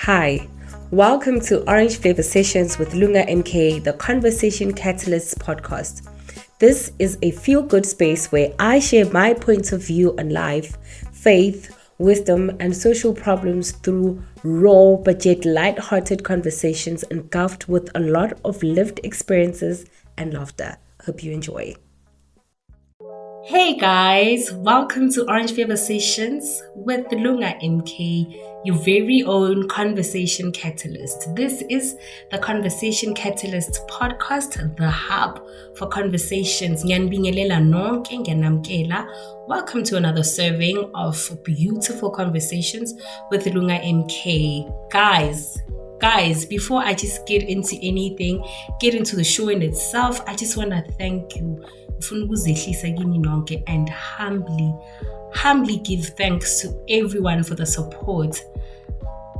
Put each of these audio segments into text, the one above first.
Hi, welcome to Orange Flavour Sessions with Lunga Mk, the Conversation Catalyst podcast. This is a feel-good space where I share my point of view on life, faith, wisdom, and social problems through raw but yet lighthearted conversations engulfed with a lot of lived experiences and laughter. Hope you enjoy. Hey guys, welcome to Orange Flavour Sessions with Lunga Mk, your very own conversation catalyst. This is the Conversation Catalyst podcast, the hub for conversations. Ngiyanibingelela nonke, ngiyanamkela. Welcome to another serving of beautiful conversations with Lunga Mk. Guys, before I just get into anything, get into the show in itself, I just want to thank you and humbly give thanks to everyone for the support.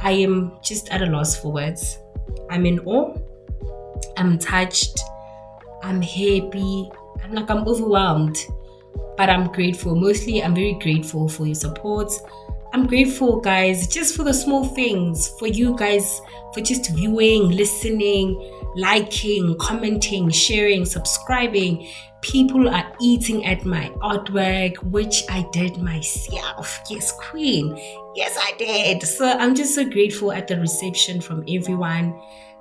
I am just at a loss for words. I'm in awe, I'm touched, I'm happy, I'm overwhelmed, but I'm grateful. Mostly I'm very grateful for your support. I'm grateful, guys, just for the small things, for you guys, for just viewing, listening, liking, commenting, sharing, subscribing. People are eating at my artwork, which I did myself. Yes, queen. Yes, I did. So I'm just so grateful at the reception from everyone.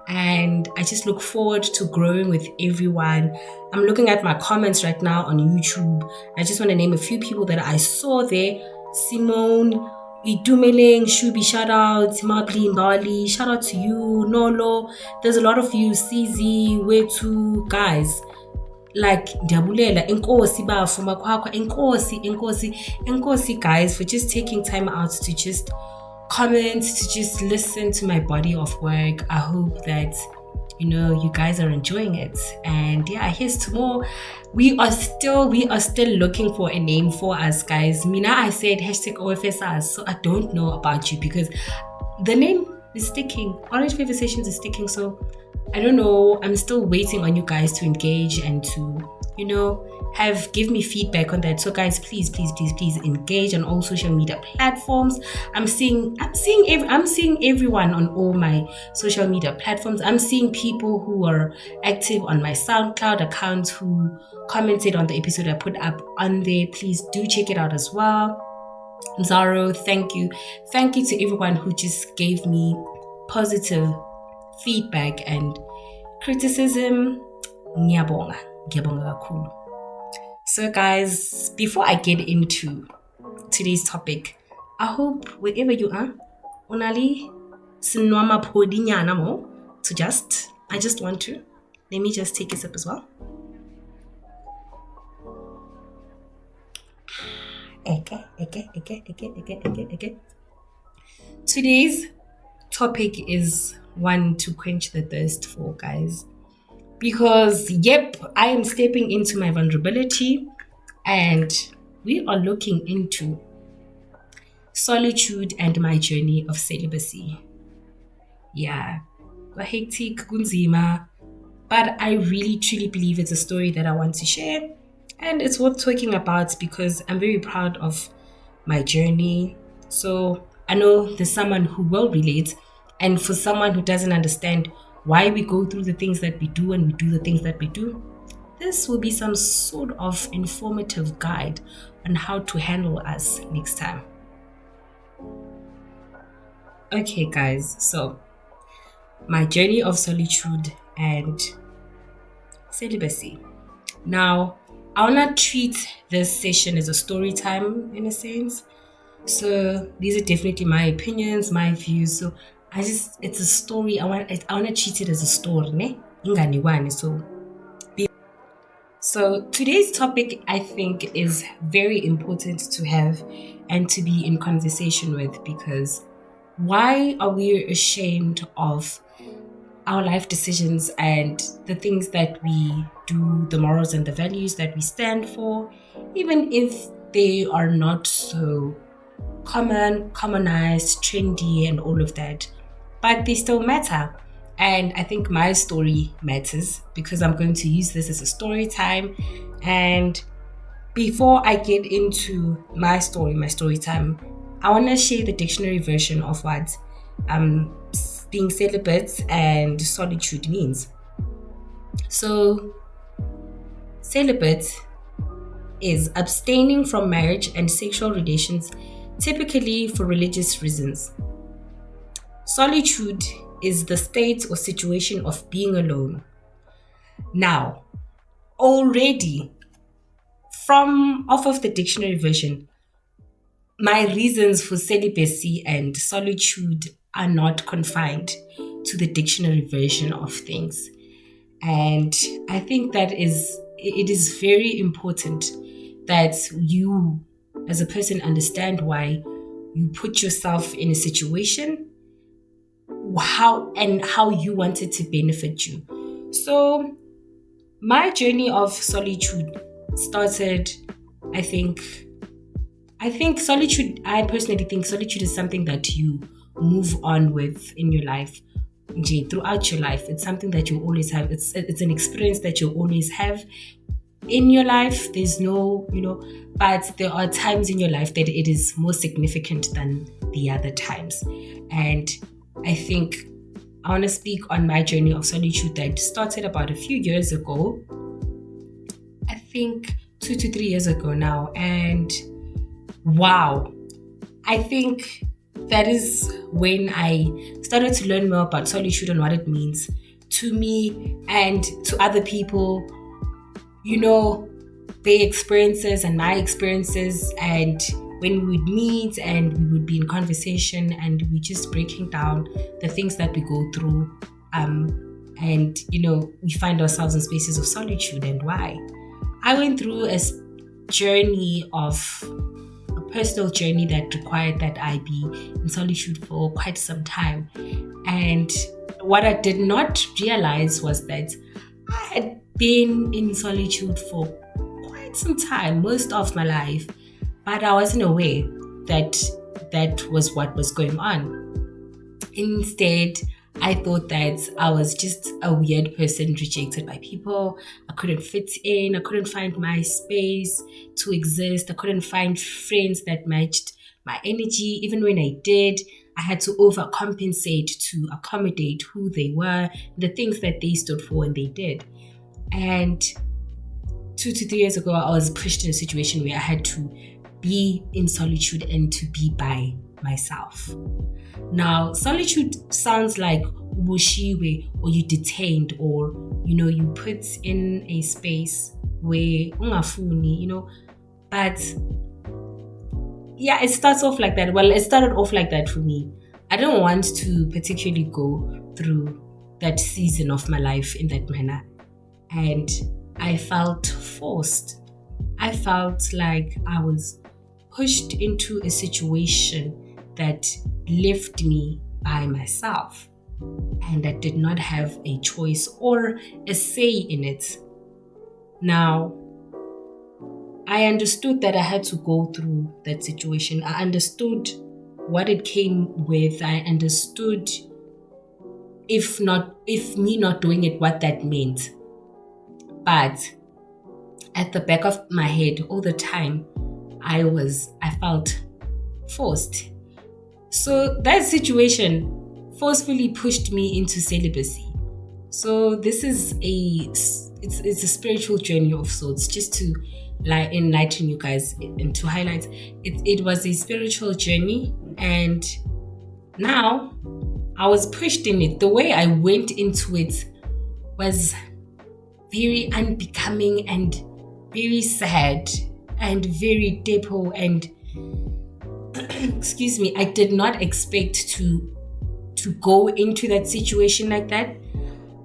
And I just look forward to growing with everyone. I'm looking at my comments right now on YouTube. I just want to name a few people that I saw there. Simone, Idumeleng, Shubi, shout out, Mablin, Bali, shout out to you, Nolo. There's a lot of you, CZ, Wetu, guys. Like Diabulela, Enkosi Bafuma Kwakwa, Enkosi guys, for just taking time out to just comment, to just listen to my body of work. I hope that you guys are enjoying it. And yeah, here's to more. We are still looking for a name for us, guys. Mina, I said #OFSS, so I don't know about you because the name is sticking. Orange Flavour Sessions is sticking, so I don't know. I'm still waiting on you guys to engage and to, give me feedback on that. So guys, please engage on all social media platforms. I'm seeing everyone on all my social media platforms. I'm seeing people who are active on my SoundCloud account who commented on the episode I put up on there. Please do check it out as well. Zaro, thank you. Thank you to everyone who just gave me positive feedback and criticism. Ngiyabonga kakhulu. So guys, before I get into today's topic, I hope wherever you are, onali sinwama podinyana mo to let me just take a sip as well. Okay. Today's topic is one to quench the thirst for, guys, because I am stepping into my vulnerability and we are looking into solitude and my journey of celibacy. Hectic, kunzima, but I really truly believe it's a story that I want to share and it's worth talking about because I'm very proud of my journey. So I know there's someone who will relate. And for someone who doesn't understand why we go through the things that we do and we do the things that we do, this will be some sort of informative guide on how to handle us next time. Okay, guys, so my journey of solitude and celibacy. Now, I want to treat this session as a story time in a sense. So these are definitely my opinions, my views. So it's a story. I want to treat it as a story, ne? So today's topic, I think, is very important to have and to be in conversation with, because why are we ashamed of our life decisions and the things that we do, the morals and the values that we stand for, even if they are not so commonized, trendy and all of that, but they still matter. And I think my story matters because I'm going to use this as a story time. And before I get into my story time, I want to share the dictionary version of what being celibate and solitude means. So, celibate is abstaining from marriage and sexual relations, typically for religious reasons. Solitude is the state or situation of being alone. Now, already from off of the dictionary version, my reasons for celibacy and solitude are not confined to the dictionary version of things. And I think that it is very important that you as a person understand why you put yourself in a situation, how you want it to benefit you. So my journey of solitude started, I solitude, I personally think solitude is something that you move on with in your life. Throughout your life, it's something that you always have. It's an experience that you always have in your life. There's no, but there are times in your life that it is more significant than the other times. And I think I want to speak on my journey of solitude that started about a few years ago. I think 2 to 3 years ago now. And wow, I think that is when I started to learn more about solitude and what it means to me and to other people, their experiences and my experiences. And when we would meet and we would be in conversation and we just breaking down the things that we go through, and we find ourselves in spaces of solitude and why. I went through a personal journey that required that I be in solitude for quite some time. And what I did not realize was that I had been in solitude for quite some time, most of my life, but I wasn't aware that that was what was going on. Instead, I thought that I was just a weird person rejected by people. I couldn't fit in. I couldn't find my space to exist. I couldn't find friends that matched my energy. Even when I did, I had to overcompensate to accommodate who they were, the things that they stood for, and they did. And 2 to 3 years ago, I was pushed in a situation where I had to be in solitude and to be by myself. Now, solitude sounds like uboshiwe, or you detained, or you put in a space where ungafuni, but yeah, it starts off like that. Well, it started off like that for me. I don't want to particularly go through that season of my life in that manner, and I felt forced. I felt like I was pushed into a situation that left me by myself, and I did not have a choice or a say in it. Now, I understood that I had to go through that situation. I understood what it came with. I understood if me not doing it, what that meant. But at the back of my head all the time, I felt forced. So that situation forcefully pushed me into celibacy. So this is it's a spiritual journey of sorts, just to enlighten you guys and to highlight. It was a spiritual journey, and now I was pushed in it. The way I went into it was very unbecoming and very sad and very depo, and excuse me, I did not expect to go into that situation like that.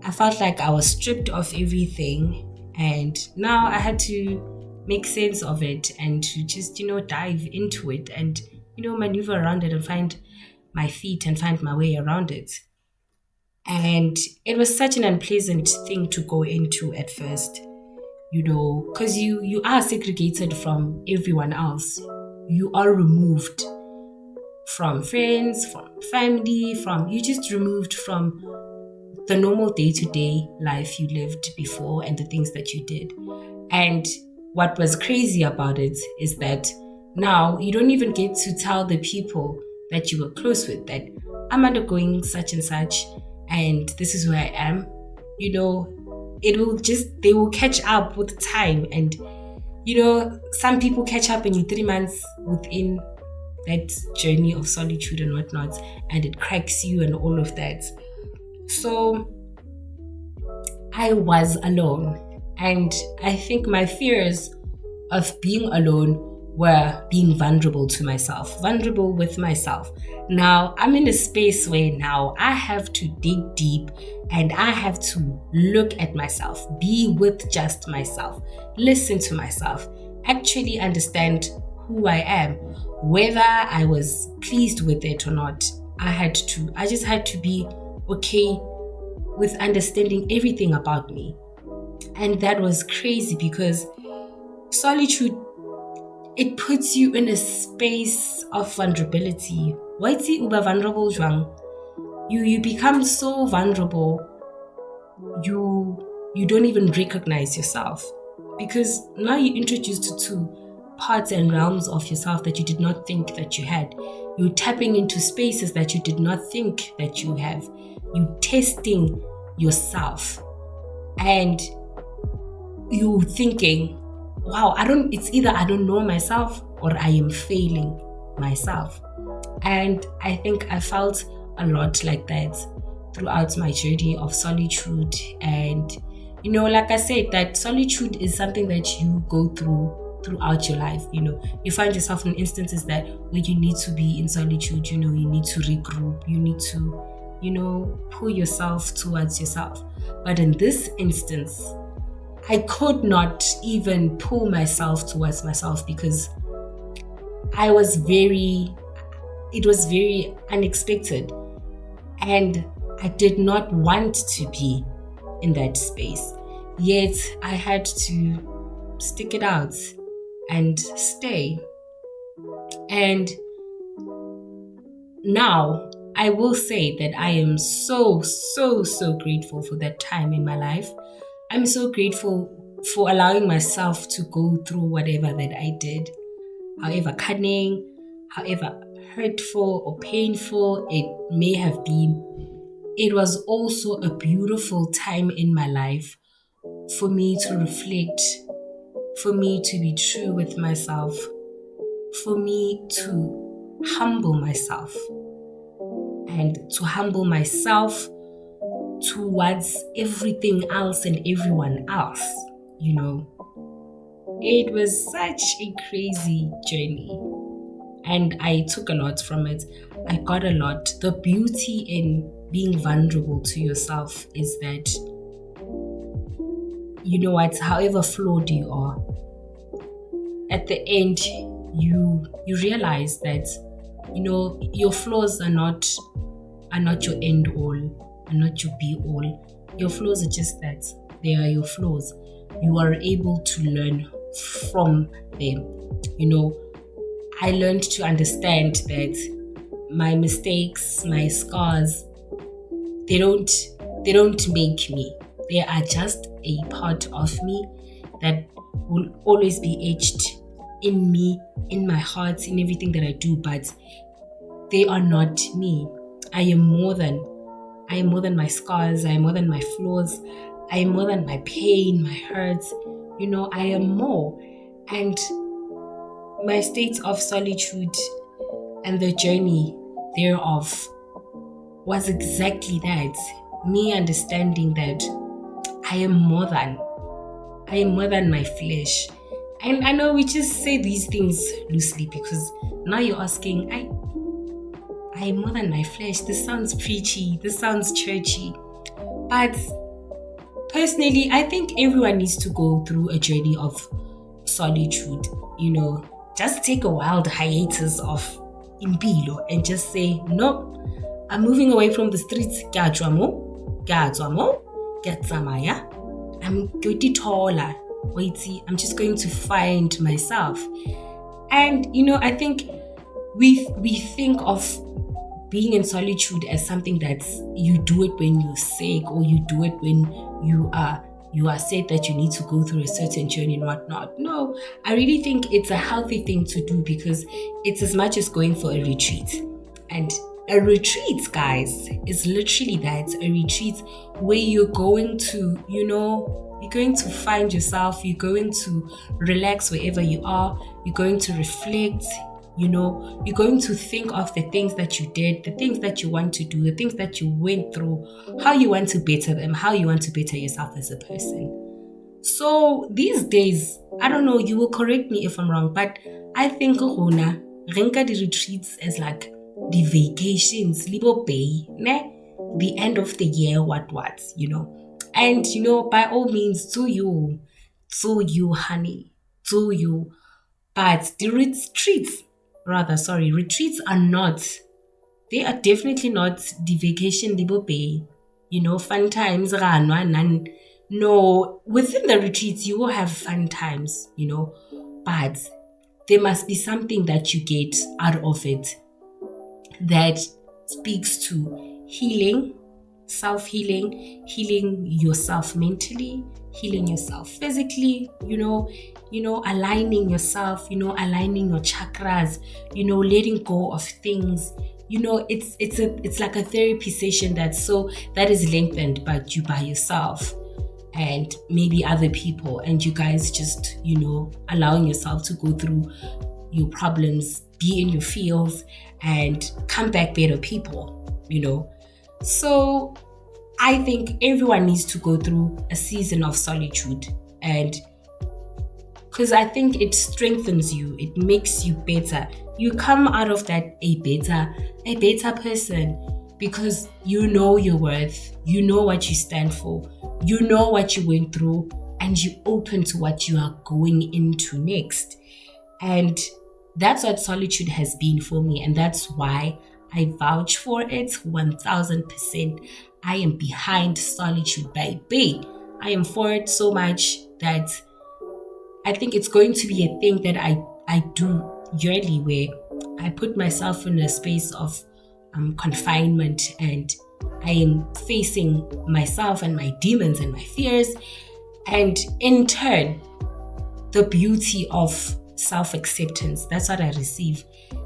I felt like I was stripped of everything, and now I had to make sense of it and to just dive into it and maneuver around it and find my feet and find my way around it. And it was such an unpleasant thing to go into at first, because you are segregated from everyone else. You are removed from friends, from family, you're just removed from the normal day-to-day life you lived before and the things that you did. And what was crazy about it is that now you don't even get to tell the people that you were close with that I'm undergoing such and such, and this is where I am. They will catch up with time. And, some people catch up in you 3 months within that journey of solitude and whatnot, and it cracks you and all of that. So I was alone. And I think my fears of being alone were being vulnerable with myself. Now, I'm in a space where now I have to dig deep and I have to look at myself, be with just myself, listen to myself, actually understand who I am. Whether I was pleased with it or not, I just had to be okay with understanding everything about me. And that was crazy because solitude, it puts you in a space of vulnerability. Waiti uba vulnerable jwang. You become so vulnerable, you don't even recognize yourself, because now you're introduced to parts and realms of yourself that you did not think that you had. You're tapping into spaces that you did not think that you have. You're testing yourself, and you thinking, wow, it's either I don't know myself or I am failing myself. And I think I felt a lot like that throughout my journey of solitude. And, like I said, that solitude is something that you go throughout your life. You find yourself in instances where you need to be in solitude, you need to regroup, you need to, pull yourself towards yourself. But in this instance, I could not even pull myself towards myself because it was very unexpected. And I did not want to be in that space. Yet I had to stick it out and stay. And now I will say that I am so, so, so grateful for that time in my life. I'm so grateful for allowing myself to go through whatever that I did, however cunning, however hurtful or painful it may have been. It was also a beautiful time in my life for me to reflect, for me to be true with myself, for me to humble myself, and to humble myself towards everything else and everyone else. It was such a crazy journey, and I took a lot from it. I got a lot. The beauty in being vulnerable to yourself is that, however flawed you are, at the end you realize that your flaws are not your end all, and not your be all. Your flaws are just that. They are your flaws. You are able to learn from them. I learned to understand that my mistakes, my scars, they don't make me. They are just a part of me that will always be etched in me, in my heart, in everything that I do, but they are not me. I am more than my scars. I am more than my flaws. I am more than my pain, my hurts. I am more. And my state of solitude and the journey thereof was exactly that. Me understanding that I am more than my flesh. And I know we just say these things loosely because now you're asking, I am more than my flesh. This sounds preachy. This sounds churchy. But personally, I think everyone needs to go through a journey of solitude. Just take a wild hiatus of impilo and just say, no, I'm moving away from the streets. I'm going to taller. I'm just going to find myself. And I think we think of being in solitude as something that's you do it when you're sick, or you do it when you are said that you need to go through a certain journey and whatnot. No, I really think it's a healthy thing to do because it's as much as going for a retreat. And A retreat, guys, is literally that, a retreat where you're going to, you're going to find yourself, you're going to relax wherever you are, you're going to reflect, you're going to think of the things that you did, the things that you want to do, the things that you went through, how you want to better them, how you want to better yourself as a person. So these days, I don't know, you will correct me if I'm wrong, but I think Rona, Renka the retreats as like the vacations, Libo Bay, ne? The end of the year, what, And by all means, to you, honey, to you. But the retreats are not, they are definitely not the vacation Libo Bay. Fun times, no, within the retreats, you will have fun times, but there must be something that you get out of it that speaks to healing, self-healing, healing yourself mentally, healing yourself physically, aligning yourself, aligning your chakras, letting go of things. It's like a therapy session that is lengthened, but you by yourself and maybe other people, and you guys just, allowing yourself to go through your problems, be in your fields, and come back better people, So I think everyone needs to go through a season of solitude, and because I think it strengthens you, it makes you better. You come out of that a better person, because you know your worth, you know what you stand for, you know what you went through, and you're open to what you are going into next. And that's what solitude has been for me, and that's why I vouch for it 1000%. I am behind Solitude by Bay. I am for it so much that I think it's going to be a thing that I do yearly, where I put myself in a space of confinement, and I am facing myself and my demons and my fears, and in turn, the beauty of self-acceptance. That's what I receive.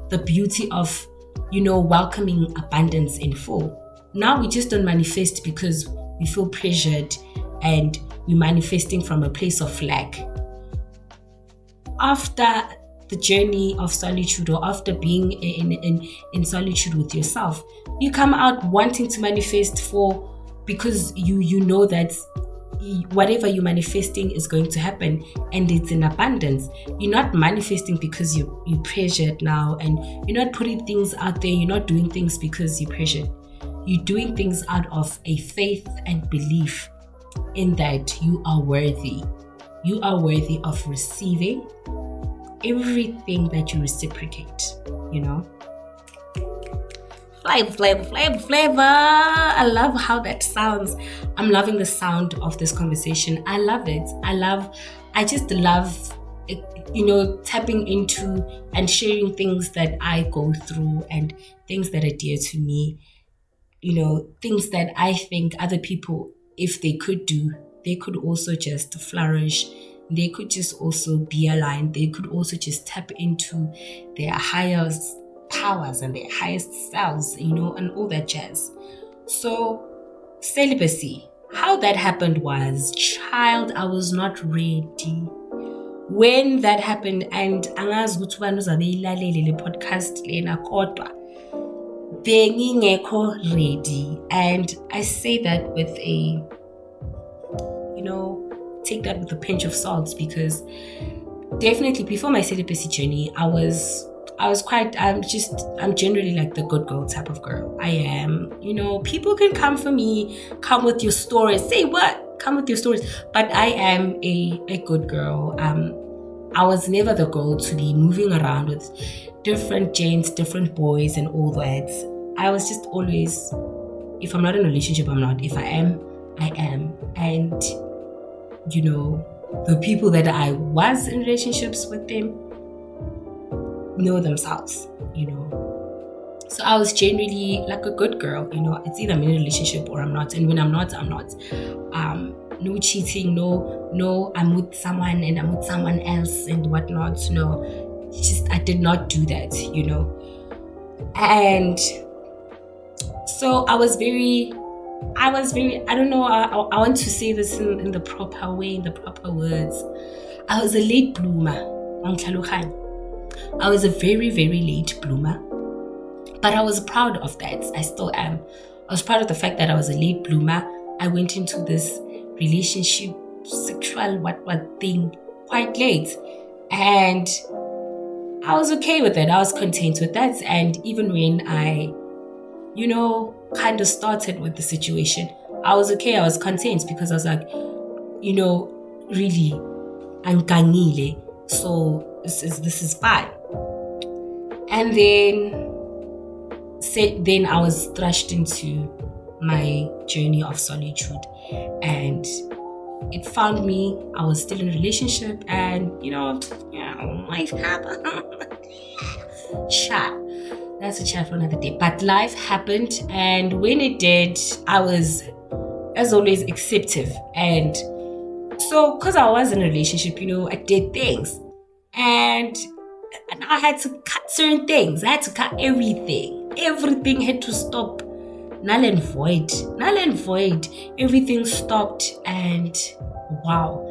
The beauty of, welcoming abundance in full. Now we just don't manifest because we feel pressured, and we're manifesting from a place of lack. After the journey of solitude, or after being in solitude with yourself, you come out wanting to manifest because you know that whatever you're manifesting is going to happen, and it's in abundance. You're not manifesting because you're pressured now, and you're not putting things out there. You're not doing things because you're pressured. You're doing things out of a faith and belief in that you are worthy. You are worthy of receiving everything that you reciprocate, Flavor. I love how that sounds. I'm loving the sound of this conversation. I love it. I just love, tapping into and sharing things that I go through, and things that are dear to me, things that I think other people, if they could do, they could also just flourish. They could just also be aligned. They could also just tap into their highest powers and their highest selves, and all that jazz. So, celibacy. How that happened was, child, I was not ready. When that happened, and angazi ukuthi ubani uzabe ilalele le podcast lena, kodwa bengingekho ready. And I say that with a, take that with a pinch of salt, because definitely before my celibacy journey, I'm generally like the good girl type of girl. I am, people can come for me, come with your stories, say what? Come with your stories. But I am a good girl. I was never the girl to be moving around with different gents, different boys and all that. I was just always, if I'm not in a relationship, I'm not. If I am, I am. And, the people that I was in relationships with them know themselves, So I was generally like a good girl, It's either I'm in a relationship or I'm not. And when I'm not, I'm not. No cheating, no, I'm with someone and I'm with someone else and whatnot. No, I did not do that, And So I don't know, I want to say this in the proper way, in the proper words. I was a late bloomer. I was a very, very late bloomer. But I was proud of that. I still am. I was proud of the fact that I was a late bloomer. I went into this relationship, sexual what thing quite late. And I was okay with it. I was content with that. And even when I, kind of started with the situation, I was okay. I was content because I was like, really, I'm ganile. So this is fine. And then I was thrust into my journey of solitude, and it found me. I was still in a relationship, and life happened. Chat. That's a chat for another day. But life happened, and when it did, I was, as always, acceptive. And so, because I was in a relationship, I did things, and I had to cut certain things. I had to cut everything. Everything had to stop. Null and void. Null and void. Everything stopped, and wow.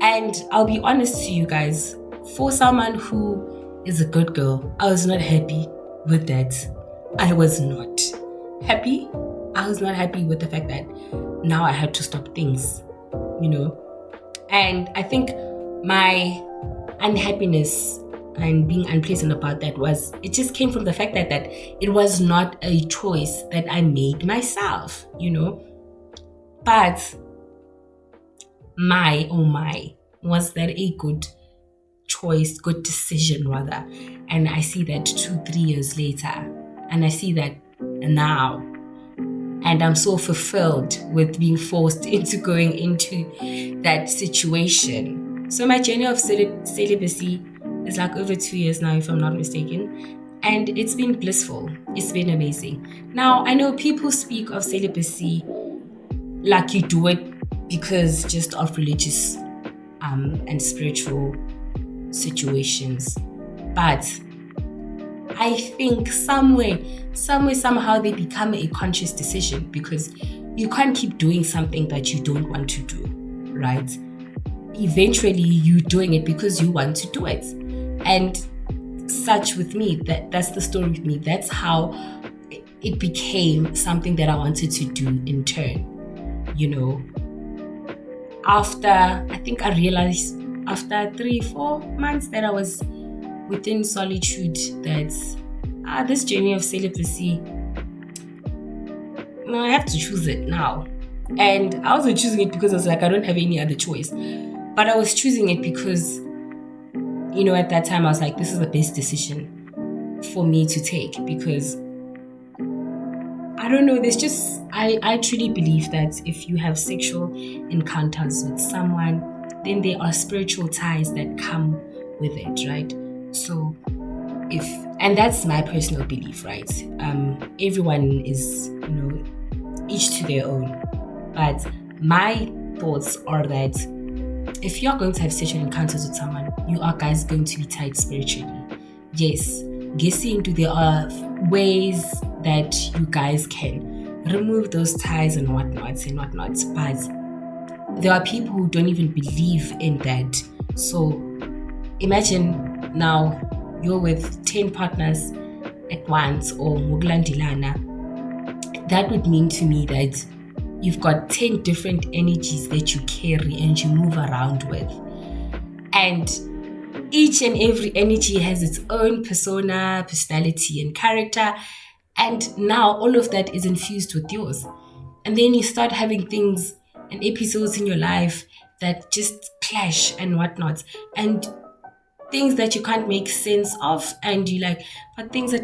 And I'll be honest to you guys, for someone who is a good girl, I was not happy with that. I was not happy. I was not happy with the fact that now I had to stop things, And I think my unhappiness and being unpleasant about that it just came from the fact that it was not a choice that I made myself, But was that a good choice, good decision rather? And I see that 2-3 years later, and I see that now, and I'm so fulfilled with being forced into going into that situation. So my journey of celibacy is like over 2 years now, if I'm not mistaken. And it's been blissful. It's been amazing. Now, I know people speak of celibacy like you do it because just of religious and spiritual situations. But I think somehow they become a conscious decision, because you can't keep doing something that you don't want to do, right? Eventually you're doing it because you want to do it. And such with me, that's the story with me. That's how it became something that I wanted to do in turn. After, I think I realized after 3-4 months that I was within solitude, that this journey of celibacy, I have to choose it now. And I wasn't choosing it because I was like, I don't have any other choice. But I was choosing it because, at that time I was like, this is the best decision for me to take, because I don't know, there's just, I truly believe that if you have sexual encounters with someone, then there are spiritual ties that come with it, right? So and that's my personal belief, right? Everyone is, each to their own. But my thoughts are that if you're going to have sexual encounters with someone, you are guys going to be tied spiritually. Yes, guessing there are ways that you guys can remove those ties and whatnot. But there are people who don't even believe in that. So imagine now you're with 10 partners at once, or Muglandilana. That would mean to me that you've got 10 different energies that you carry and you move around with. And each and every energy has its own persona, personality, and character. And now all of that is infused with yours. And then you start having things and episodes in your life that just clash and whatnot. And things that you can't make sense of. And you're like, but things are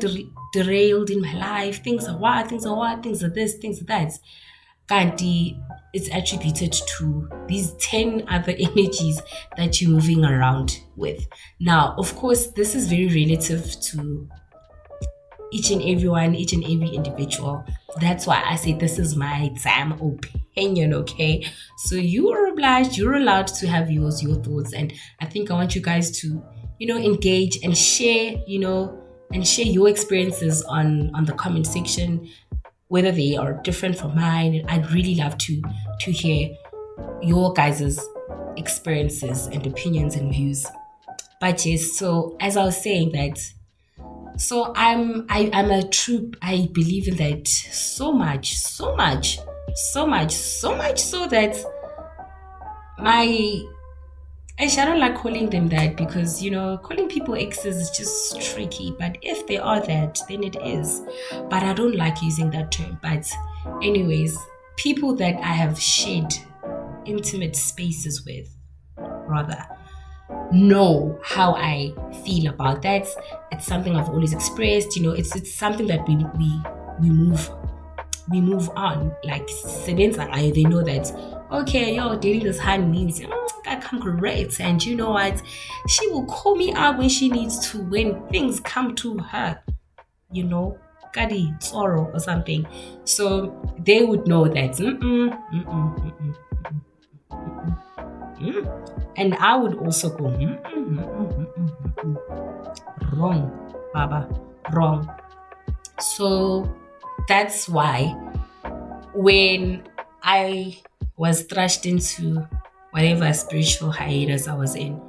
derailed in my life. Things are what? Things are this, things are that. Kanti, it's attributed to these 10 other energies that you're moving around with. Now, of course, this is very relative to each and everyone, each and every individual. That's why I say this is my damn opinion, okay? So you're obliged, you're allowed to have your thoughts. And I think I want you guys to, engage and share, and share your experiences on the comment section. whether they are different from mine. I'd really love to hear your guys' experiences and opinions and views. But yes, so as I was saying that, so I'm a true, I believe in that so much so that my actually, I don't like calling them that because, calling people exes is just tricky. But if they are that, then it is. But I don't like using that term. But anyways, people that I have shared intimate spaces with, rather, know how I feel about that. It's something I've always expressed. It's something that we move on. Like sebenza ngayo, they know that, okay, dating this hand means I come great, and you know what, she will call me up when she needs to, when things come to her, kadi sorrow or something. So they would know that and I would also go wrong, Baba, wrong. So that's why when I was thrust into whatever spiritual hiatus I was in,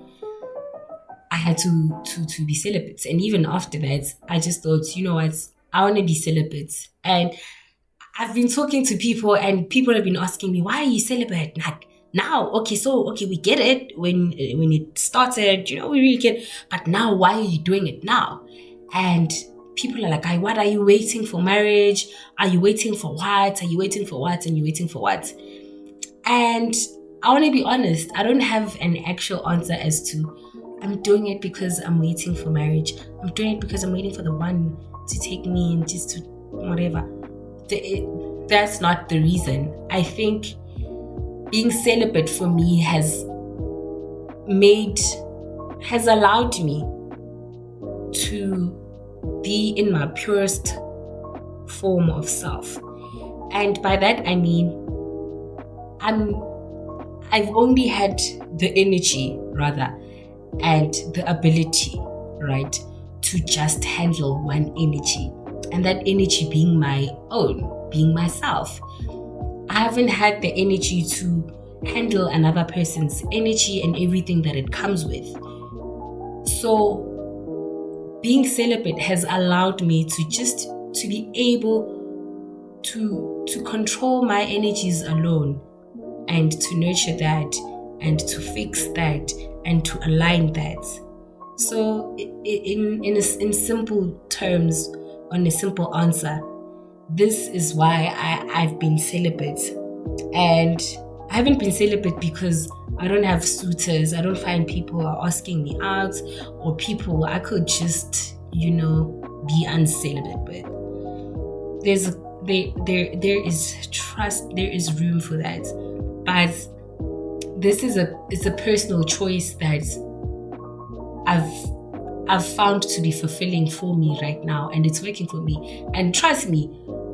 I had to be celibate. And even after that, I just thought, you know what, I want to be celibate. And I've been talking to people, and people have been asking me, why are you celibate? Like, now, okay, we get it when it started, we really get, but now why are you doing it now? And people are like, what are you waiting for marriage? Are you waiting for what? Are you waiting for what? And you waiting for what? And I want to be honest, I don't have an actual answer as to, I'm doing it because I'm waiting for marriage. I'm doing it because I'm waiting for the one to take me and just to whatever. That's not the reason. I think being celibate for me has allowed me to be in my purest form of self. And by that I mean I've only had the energy, rather, and the ability, right, to just handle one energy. And that energy being my own, being myself. I haven't had the energy to handle another person's energy and everything that it comes with. So being celibate has allowed me to be able to control my energies alone, and to nurture that, and to fix that, and to align that. So in simple terms, on a simple answer, this is why I've been celibate. And I haven't been celibate because I don't have suitors. I don't find people are asking me out, or people I could just, be uncelibate with. There is trust, there is room for that. But this is it's a personal choice that I've found to be fulfilling for me right now, and it's working for me. And trust me,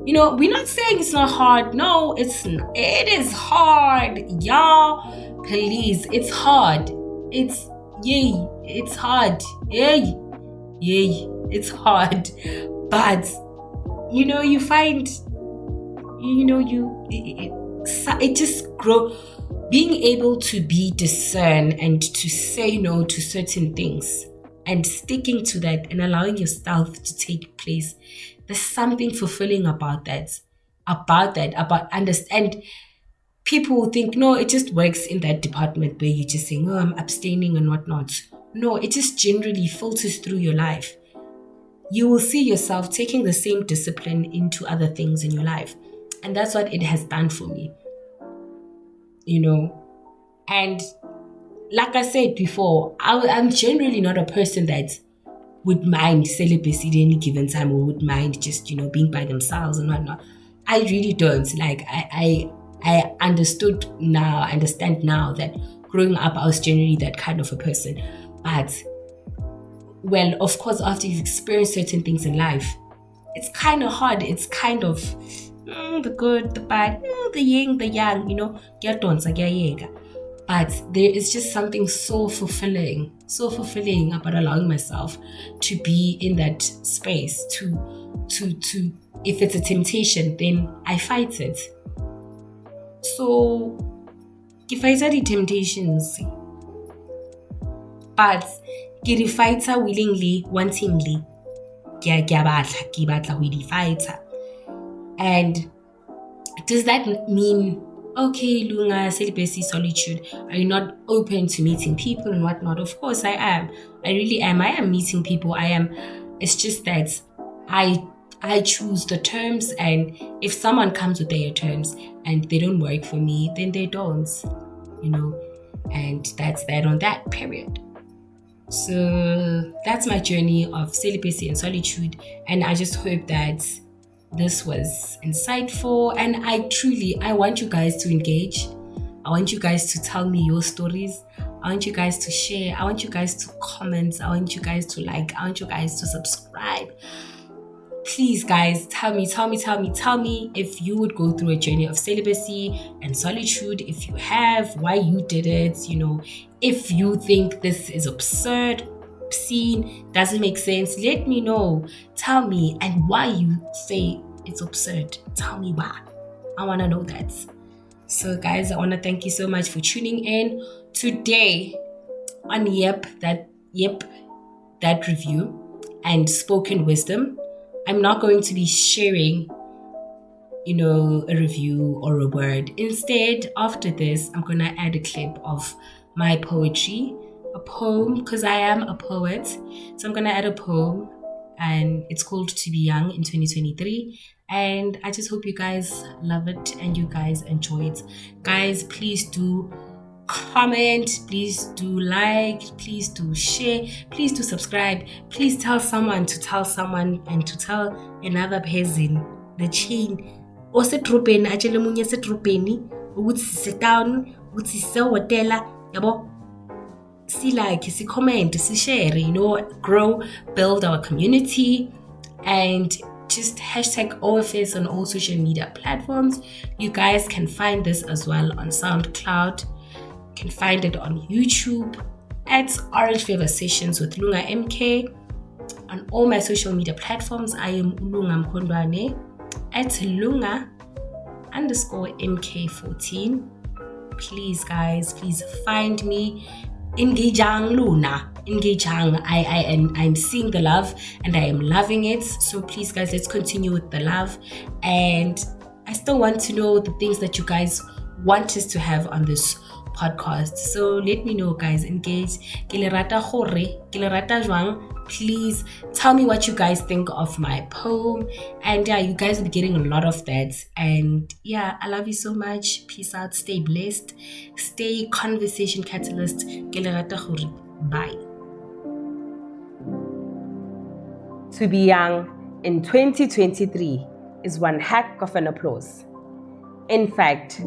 we're not saying it's not hard. No, it is hard, y'all. Please, it's hard. It's hard. It's hard. But you find, it just grow. Being able to be discern and to say no to certain things, and sticking to that and allowing yourself to take place. There's something fulfilling about that. Understand. People will think, no, it just works in that department where you're just saying, I'm abstaining and whatnot. No, it just generally filters through your life. You will see yourself taking the same discipline into other things in your life. And that's what it has done for me. And like I said before, I'm generally not a person that would mind celibacy at any given time, or would mind just, being by themselves and whatnot. I really don't. Like, I understand now that growing up, I was generally that kind of a person. But, well, of course, after you've experienced certain things in life, it's kind of hard. It's kind of the good, the bad, the yin, the yang, But there is just something so fulfilling about allowing myself to be in that space, to if it's a temptation, then I fight it. So ke fighter the temptations, but ke di fighter willingly, wantingly. Ke batla we di fighter. And does that mean, okay, Lunga, Celibacy, Solitude, are you not open to meeting people and whatnot? Of course I am. I really am. I am meeting people. I am. It's just that I choose the terms, and if someone comes with their terms and they don't work for me, then they don't, and that's that on that period. So that's my journey of celibacy and solitude, and I just hope that this was insightful, and I want you guys to engage. I want you guys to tell me your stories. I want you guys to share. I want you guys to comment. I want you guys to like. I want you guys to subscribe. Please, guys, tell me if you would go through a journey of celibacy and solitude. If you have, why you did it, if you think this is absurd, obscene, doesn't make sense, let me know. Tell me, and why you say it's absurd. Tell me why. I want to know that. So, guys, I want to thank you so much for tuning in today on that review and spoken wisdom. I'm not going to be sharing, a review or a word. Instead, after this, I'm going to add a clip of my poetry, a poem, because I am a poet. So I'm going to add a poem, and it's called To Be Young in 2023. And I just hope you guys love it and you guys enjoy it. Guys, please do comment, please do like, please do share, please do subscribe, please tell someone to tell someone and to tell another person. The chain osetropeni atshele munye setropeni ukuthi sit down, ukuthi sewotela yabo, si like, si comment, si share, grow, build our community, and just hashtag OFS on all social media platforms. You guys can find this as well on SoundCloud. Can find it on YouTube at Orange Flavour Sessions with Lunga Mk. On all my social media platforms, I am Lunga Mk at Lunga_MK14. Please, guys, please find me. Engaging Luna. Engaging. I'm seeing the love and I am loving it. So please, guys, let's continue with the love. And I still want to know the things that you guys want us to have on this podcast. So let me know, guys. Engage. Please tell me what you guys think of my poem. And yeah, you guys will be getting a lot of that. And yeah, I love you so much. Peace out. Stay blessed. Stay conversation catalyst. Bye. To be young in 2023 is one heck of an applause. In fact,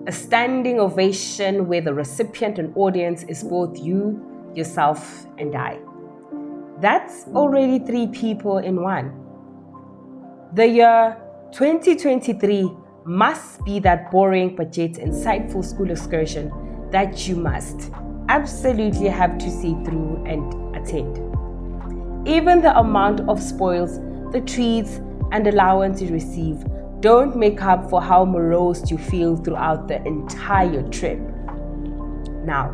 a standing ovation where the recipient and audience is both you, yourself, and I. That's already 3 people in one. The year 2023 must be that boring but yet insightful school excursion that you must absolutely have to see through and attend. Even the amount of spoils, the treats, and allowance you receive don't make up for how morose you feel throughout the entire trip. Now,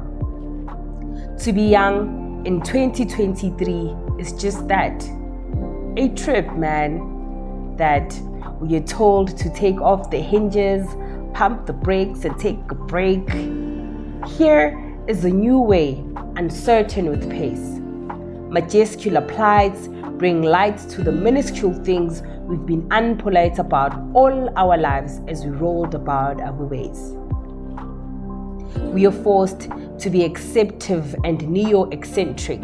to be young in 2023 is just that. A trip, man, that you're told to take off the hinges, pump the brakes, and take a break. Here is a new way, uncertain with pace. Majuscular plights bring light to the minuscule things we've been unpolite about all our lives as we rolled about our ways. We are forced to be acceptive and neo-eccentric.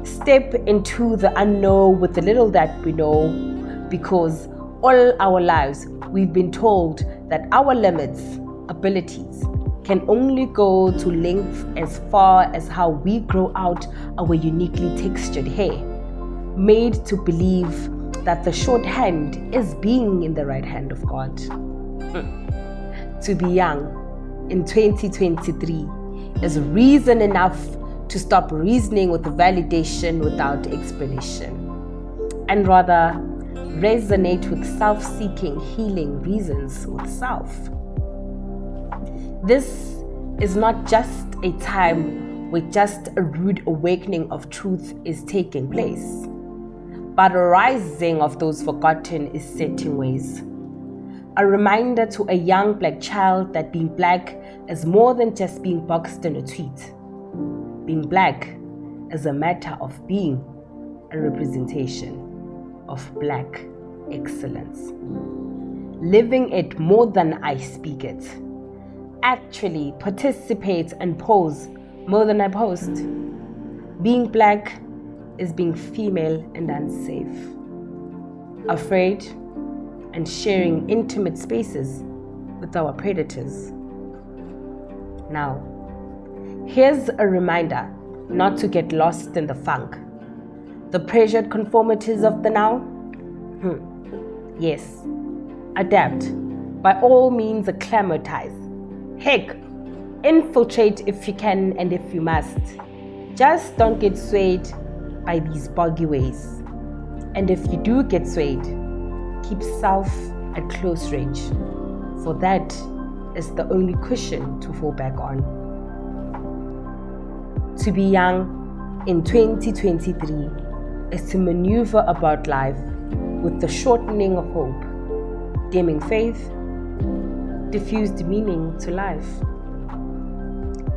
Step into the unknown with the little that we know, because all our lives we've been told that our limits, abilities, can only go to length as far as how we grow out our uniquely textured hair, made to believe that the short hand is being in the right hand of God. To be young in 2023 is reason enough to stop reasoning with validation without explanation, and rather resonate with self-seeking, healing reasons with self. This is not just a time where just a rude awakening of truth is taking place, but a rising of those forgotten is setting ways. A reminder to a young black child that being black is more than just being boxed in a tweet. Being black is a matter of being a representation of black excellence. Living it more than I speak it. Actually participate and pose more than I post. Being black is being female and unsafe, afraid, and sharing intimate spaces with our predators. Now, here's a reminder not to get lost in the funk, the pressured conformities of the now. Yes, adapt. By all means, acclimatize. Heck, infiltrate if you can and if you must. Just don't get swayed by these boggy ways. And if you do get swayed, keep self at close range, for that is the only cushion to fall back on. To be young in 2023 is to maneuver about life with the shortening of hope, dimming faith, diffused meaning to life.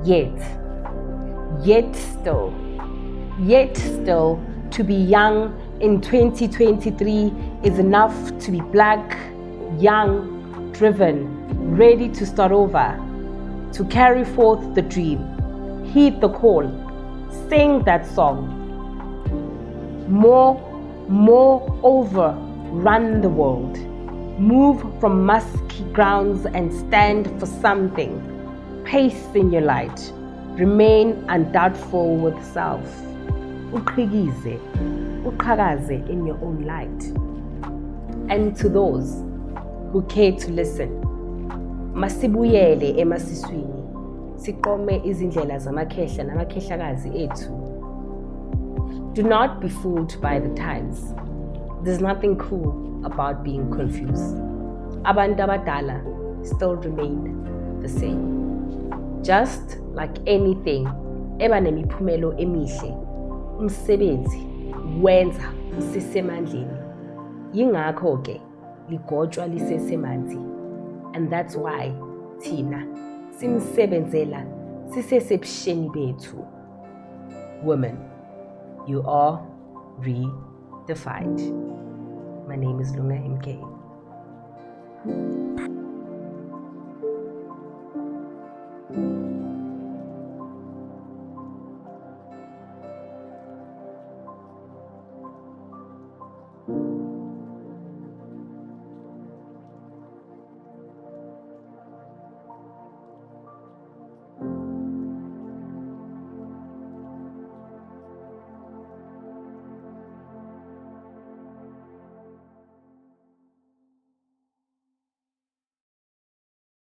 Yet still, to be young in 2023 is enough to be black, young, driven, ready to start over, to carry forth the dream, heed the call, sing that song. Moreover, run the world, move from musky grounds and stand for something, pace in your light, remain undoubtful with self. Uqhakaze in your own light. And to those who care to listen, masibuyele emasiswini, siqome izindlela zamakhehla namakhehlakazi ethu. Do not be fooled by the times. There's nothing cool about being confused. Abantu abadala still remain the same. Just like anything, eba nemiphumelo emihle, umsebenzi wenza usisemandleni. Yingakho ke ligotshwa lisesemanzi. And that's why thina simsebenzela sisesebusheni bethu. Women, you are redefined. My name is Lunga Mk.